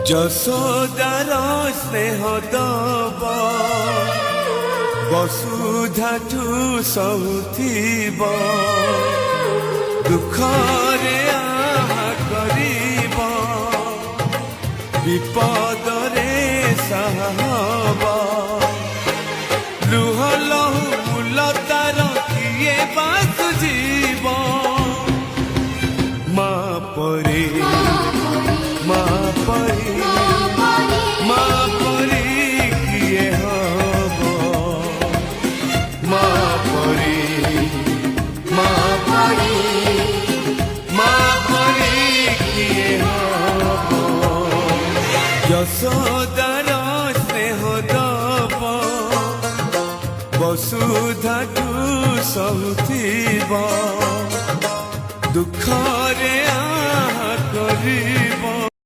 যশোদার স্নেহ দব বসুধাঠু সহুথিব দুঃখরে আহা করিব বিপদরে সাহা হব লুহ লহু মূলতার কিয়ে বা সুঝিব মা পরে মা পরে মা পরে কিয়ে হব মা পরে মা পরে মা পরে কিয়ে হব যশোদার স্নেহ দব বসুধাঠু সহুথিব দুঃখরে আহা করি